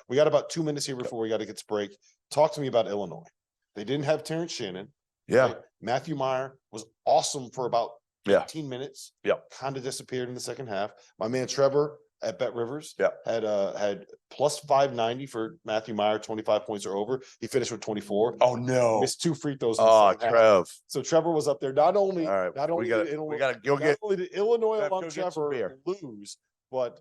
We got about 2 minutes here before we got to get to break. Talk to me about Illinois. They didn't have Terrence Shannon. Yeah. Right? Matthew Meyer was awesome for about 15 minutes. Yeah. Kind of disappeared in the second half. My man Trevor at Bet Rivers Yeah. had plus 590 for Matthew Meyer, 25 points or over. He finished with 24. Oh no. Missed 2 free throws. Oh, Trev. So Trevor was up there. Not only we gotta go get only did Illinois Trev, alum Trevor lose, but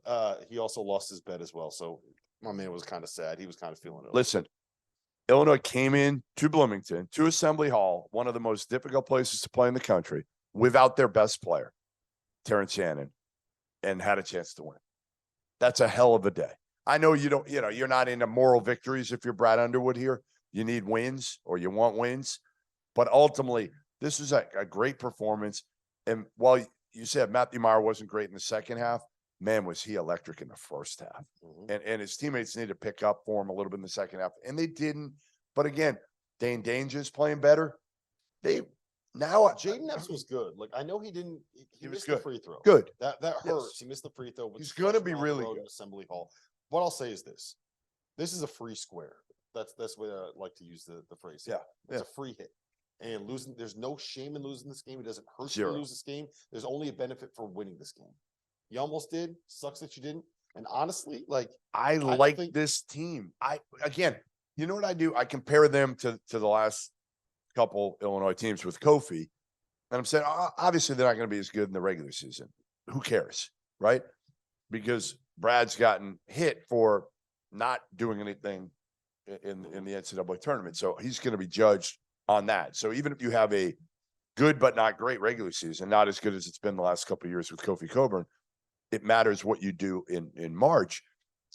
he also lost his bet as well. So my man was kind of sad. He was kind of feeling it. Listen, Illinois came in to Bloomington, to Assembly Hall, one of the most difficult places to play in the country, without their best player, Terrence Shannon, and had a chance to win. That's a hell of a day. I know you don't, you're not into moral victories if you're Brad Underwood here. You need wins or you want wins. But ultimately, this is a great performance. And while you said Matthew Meyer wasn't great in the second half, man, was he electric in the first half. And his teammates need to pick up for him a little bit in the second half. And they didn't. But again, Dane Danger's playing better. Jaden Epps was good. Like, I know he missed the free throw. Good. That hurts. He missed the free throw. He's going to be really good. Assembly Hall. What I'll say is this. This is a free square. That's the way I like to use the phrase. Yeah. It's a free hit. And there's no shame in losing this game. It doesn't hurt you to lose this game. There's only a benefit for winning this game. You almost did. Sucks that you didn't. And honestly, I like this team. You know what I do? I compare them to the last couple Illinois teams with Kofi. And I'm saying, obviously, they're not going to be as good in the regular season. Who cares? Right? Because Brad's gotten hit for not doing anything in the NCAA tournament. So he's going to be judged on that. So even if you have a good but not great regular season, not as good as it's been the last couple of years with Kofi Coburn, it matters what you do in March.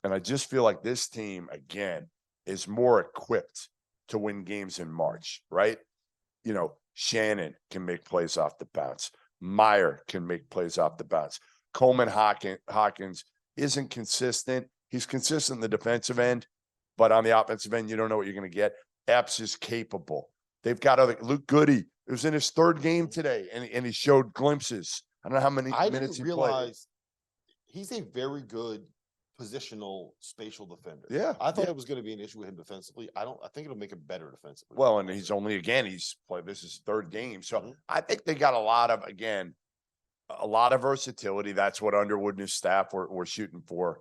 And I just feel like this team, again, is more equipped to win games in March, right? Shannon can make plays off the bounce. Meyer can make plays off the bounce. Coleman Hawkins isn't consistent. He's consistent in the defensive end, but on the offensive end, you don't know what you're going to get. Epps is capable. They've got Luke Goody. It was in his third game today, and he showed glimpses. I don't know how many minutes he played. He's a very good positional spatial defender. Yeah. I thought it was going to be an issue with him defensively. I think it'll make him better defensively. Well, and he's played this is his third game. So I think they got a lot of versatility. That's what Underwood and his staff were shooting for.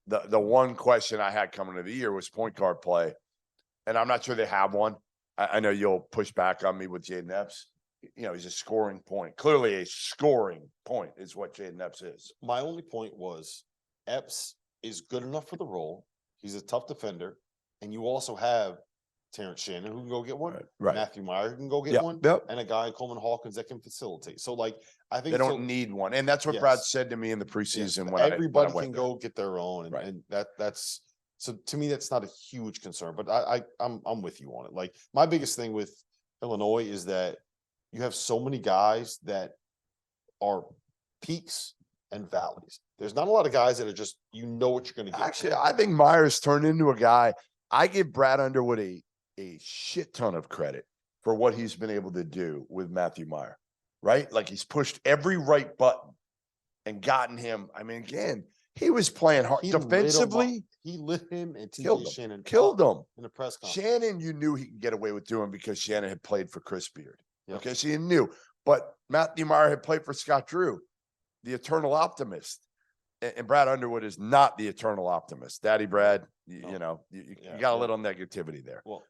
The one question I had coming into the year was point guard play. And I'm not sure they have one. I know you'll push back on me with Jaden Epps. He's a scoring point. Clearly a scoring point is what Jaden Epps is. My only point was Epps is good enough for the role. He's a tough defender. And you also have Terrence Shannon who can go get one. Right. Matthew Meyer who can go get one. Yep. And a guy, Coleman Hawkins, that can facilitate. So, I think they don't need one. And that's what Brad said to me in the preseason. When everybody I went can there. go get their own. And that's so to me, that's not a huge concern. But I'm with you on it. My biggest thing with Illinois is that you have so many guys that are peaks and valleys. There's not a lot of guys that are just, what you're going to get. Actually, I think Myers turned into a guy. I give Brad Underwood a shit ton of credit for what he's been able to do with Matthew Meyer, right? He's pushed every right button and gotten him. I mean, again, he was playing hard defensively. He lit him and killed Shannon killed him in the press conference. Shannon, you knew he could get away with doing because Shannon had played for Chris Beard. Yep. Okay, so you knew. But Matthew Meyer had played for Scott Drew, the eternal optimist. And Brad Underwood is not the eternal optimist. Daddy Brad, you got a little negativity there. Well,